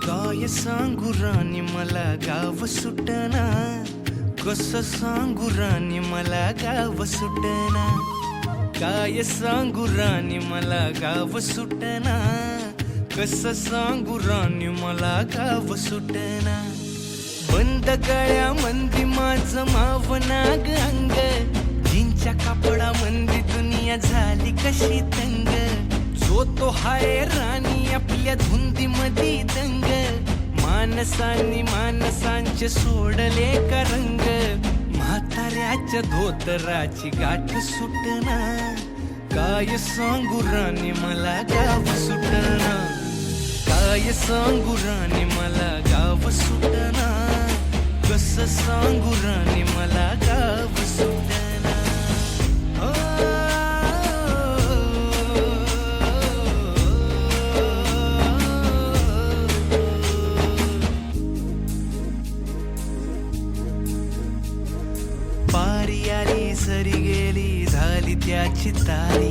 काय सांगू राणी मला गाव सुटना, कसं सांगू राणी मला गाव सुटना. काय सांगू राणी मला गाव सुटना, कसं सांगू राणी मला गाव सुटना. बंद गळ्यामंदी माझं मावनाग अंग, जीनच्या कापडामंदी दुनिया झाली कशी तंग. जो तो हाय राणी आपल्या धुंदीमधी दंग, माणसांनी माणसांचे सोडले का रंग. म्हाताऱ्याच्या धोतराची गाठ सुटना, काय सांगू राणी मला गाव सुटना. काय सांगू राणी मला गाव सुटना, कसं सांगू राणी मला गाव सुटना. पारी आली सरी गेली झाली त्याची तारी,